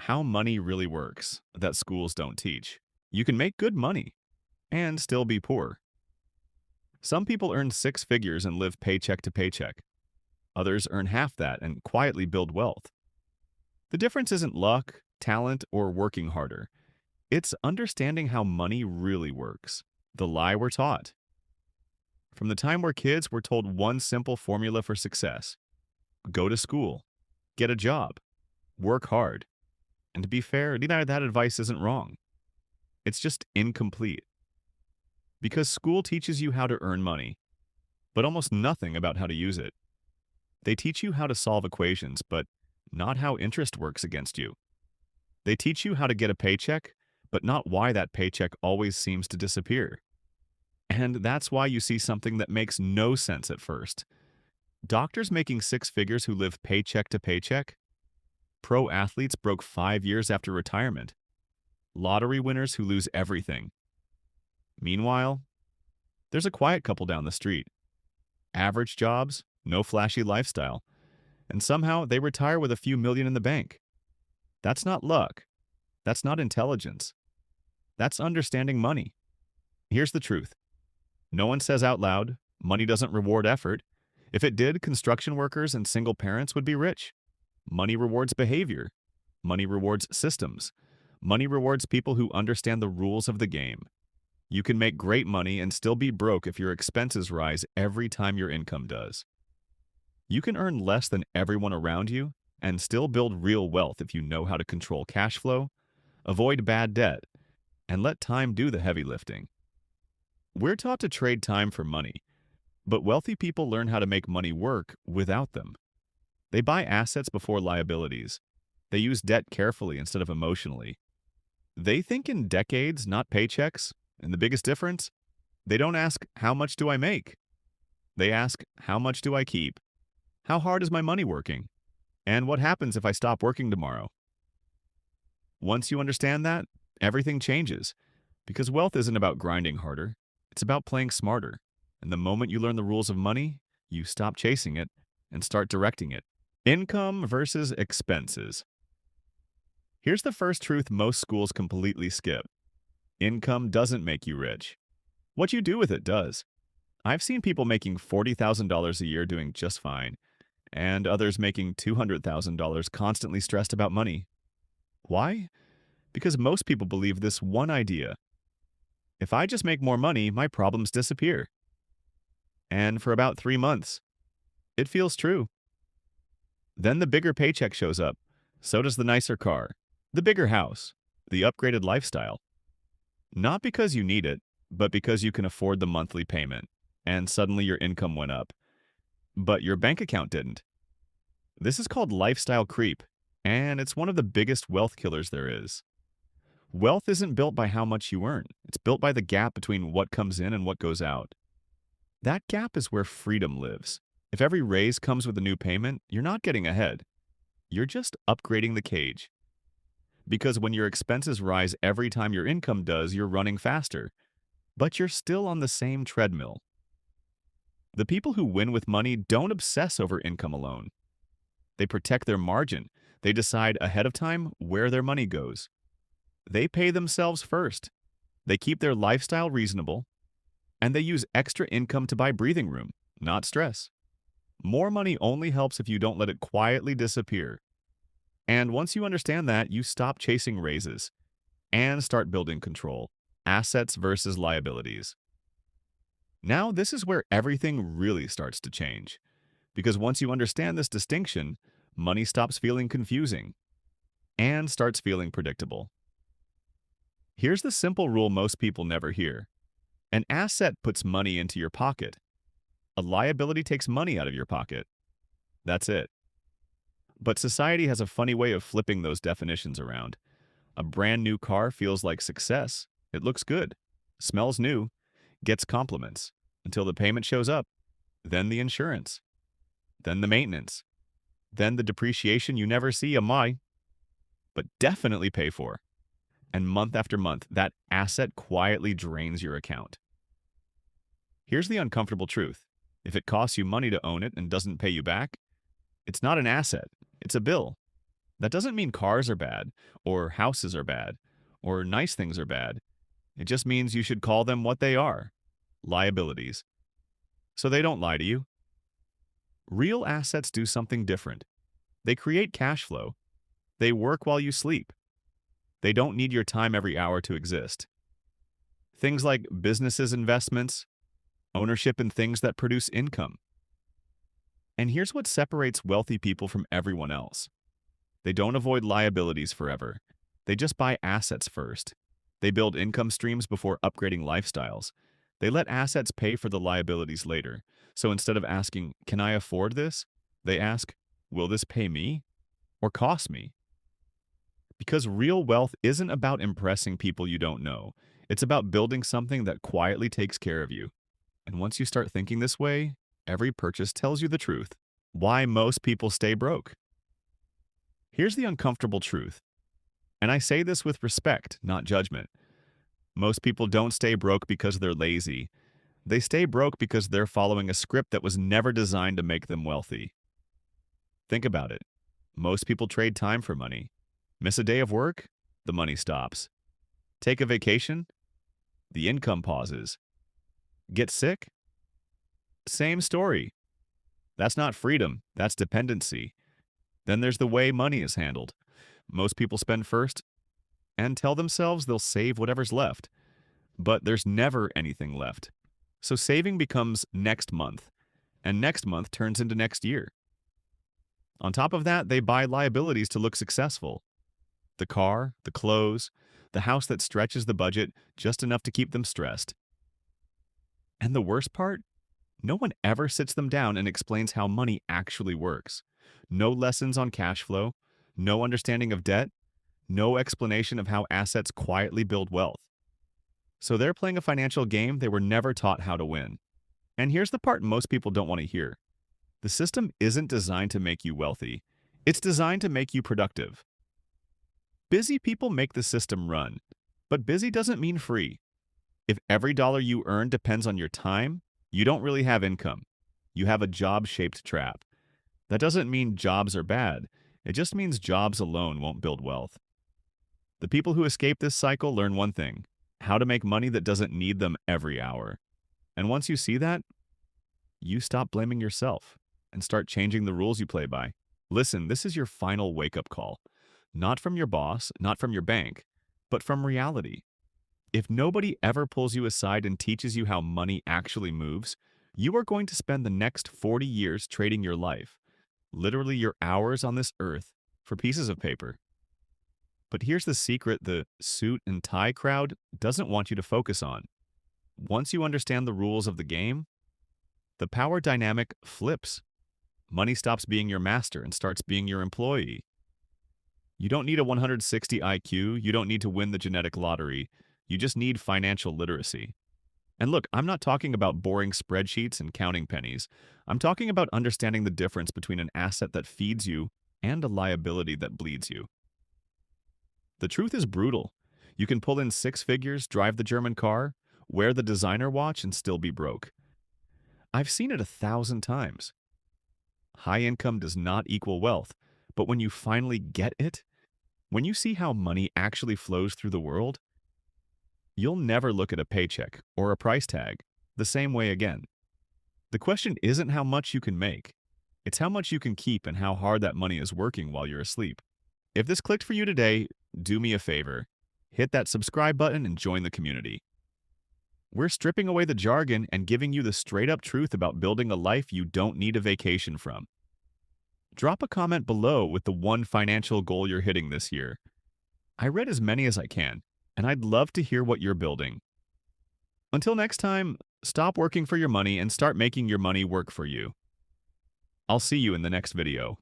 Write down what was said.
how money really works that schools don't teach. You can make good money and still be poor. Some people earn six figures and live paycheck to paycheck. Others earn half that and quietly build wealth. The difference isn't luck, talent, or working harder. It's understanding how money really works. The lie we're taught. From the time we're kids, we're told one simple formula for success: go to school, get a job, work hard. And to be fair, that advice isn't wrong. It's just incomplete. Because school teaches you how to earn money, but almost nothing about how to use it. They teach you how to solve equations, but not how interest works against you. They teach you how to get a paycheck, but not why that paycheck always seems to disappear. And that's why you see something that makes no sense at first. Doctors making six figures who live paycheck to paycheck. Pro athletes broke 5 years after retirement. Lottery winners who lose everything. Meanwhile, there's a quiet couple down the street. Average jobs, no flashy lifestyle. And somehow they retire with a few million in the bank. That's not luck. That's not intelligence. That's understanding money. Here's the truth. No one says out loud, money doesn't reward effort. If it did, construction workers and single parents would be rich. Money rewards behavior. Money rewards systems. Money rewards people who understand the rules of the game. You can make great money and still be broke if your expenses rise every time your income does. You can earn less than everyone around you and still build real wealth if you know how to control cash flow, avoid bad debt, and let time do the heavy lifting. We're taught to trade time for money, but wealthy people learn how to make money work without them. They buy assets before liabilities. They use debt carefully instead of emotionally. They think in decades, not paychecks, and the biggest difference? They don't ask, how much do I make? They ask, how much do I keep? How hard is my money working? And what happens if I stop working tomorrow? Once you understand that, everything changes. Because wealth isn't about grinding harder, it's about playing smarter. And the moment you learn the rules of money, you stop chasing it and start directing it. Income versus expenses. Here's the first truth most schools completely skip. Income doesn't make you rich. What you do with it does. I've seen people making $40,000 a year doing just fine, and others making $200,000 constantly stressed about money. Why? Because most people believe this one idea. If I just make more money, my problems disappear. And for about 3 months, it feels true. Then the bigger paycheck shows up. So does the nicer car, the bigger house, the upgraded lifestyle. Not because you need it, but because you can afford the monthly payment, and suddenly your income went up. But your bank account didn't. This is called lifestyle creep, and it's one of the biggest wealth killers there is. Wealth isn't built by how much you earn. It's built by the gap between what comes in and what goes out. That gap is where freedom lives. If every raise comes with a new payment, you're not getting ahead. You're just upgrading the cage. Because when your expenses rise every time your income does, you're running faster. But you're still on the same treadmill. The people who win with money don't obsess over income alone. They protect their margin. They decide ahead of time where their money goes. They pay themselves first. They keep their lifestyle reasonable. And they use extra income to buy breathing room, not stress. More money only helps if you don't let it quietly disappear. And once you understand that, you stop chasing raises and start building control. Assets versus liabilities. Now, this is where everything really starts to change. Because once you understand this distinction, money stops feeling confusing and starts feeling predictable. Here's the simple rule most people never hear. An asset puts money into your pocket. A liability takes money out of your pocket. That's it. But society has a funny way of flipping those definitions around. A brand new car feels like success. It looks good, smells new, gets compliments, until the payment shows up, then the insurance, then the maintenance, then the depreciation you never see a my, but definitely pay for. And month after month, that asset quietly drains your account. Here's the uncomfortable truth. If it costs you money to own it and doesn't pay you back, it's not an asset, it's a bill. That doesn't mean cars are bad, or houses are bad, or nice things are bad. It just means you should call them what they are: liabilities. So they don't lie to you. Real assets do something different. They create cash flow. They work while you sleep. They don't need your time every hour to exist. Things like businesses, investments, ownership in things that produce income. And here's what separates wealthy people from everyone else: they don't avoid liabilities forever. They just buy assets first. They build income streams before upgrading lifestyles. They let assets pay for the liabilities later. So instead of asking, "Can I afford this?" they ask, "Will this pay me or cost me?" Because real wealth isn't about impressing people you don't know. It's about building something that quietly takes care of you. And once you start thinking this way, every purchase tells you the truth: why most people stay broke. Here's the uncomfortable truth, and I say this with respect, not judgment. Most people don't stay broke because they're lazy. They stay broke because they're following a script that was never designed to make them wealthy. Think about it. Most people trade time for money. Miss a day of work? The money stops. Take a vacation? The income pauses. Get sick? Same story. That's not freedom, that's dependency. Then there's the way money is handled. Most people spend first and tell themselves they'll save whatever's left. But there's never anything left. So saving becomes next month, and next month turns into next year. On top of that, they buy liabilities to look successful: the car, the clothes, the house that stretches the budget just enough to keep them stressed. And the worst part? No one ever sits them down and explains how money actually works. No lessons on cash flow, no understanding of debt, no explanation of how assets quietly build wealth. So they're playing a financial game they were never taught how to win. And here's the part most people don't want to hear: the system isn't designed to make you wealthy. It's designed to make you productive. Busy people make the system run, but busy doesn't mean free. If every dollar you earn depends on your time, you don't really have income. You have a job-shaped trap. That doesn't mean jobs are bad. It just means jobs alone won't build wealth. The people who escape this cycle learn one thing: how to make money that doesn't need them every hour. And once you see that, you stop blaming yourself and start changing the rules you play by. Listen, this is your final wake-up call. Not from your boss, not from your bank, but from reality. If nobody ever pulls you aside and teaches you how money actually moves, you are going to spend the next 40 years trading your life, literally your hours on this earth, for pieces of paper. But here's the secret the suit and tie crowd doesn't want you to focus on. Once you understand the rules of the game, the power dynamic flips. Money stops being your master and starts being your employee. You don't need a 160 IQ. You don't need to win the genetic lottery. You just need financial literacy. And look, I'm not talking about boring spreadsheets and counting pennies. I'm talking about understanding the difference between an asset that feeds you and a liability that bleeds you. The truth is brutal. You can pull in six figures, drive the German car, wear the designer watch, and still be broke. I've seen it 1,000 times. High income does not equal wealth, but when you finally get it, when you see how money actually flows through the world, you'll never look at a paycheck or a price tag the same way again. The question isn't how much you can make. It's how much you can keep and how hard that money is working while you're asleep. If this clicked for you today, do me a favor. Hit that subscribe button and join the community. We're stripping away the jargon and giving you the straight-up truth about building a life you don't need a vacation from. Drop a comment below with the one financial goal you're hitting this year. I read as many as I can, and I'd love to hear what you're building. Until next time, stop working for your money and start making your money work for you. I'll see you in the next video.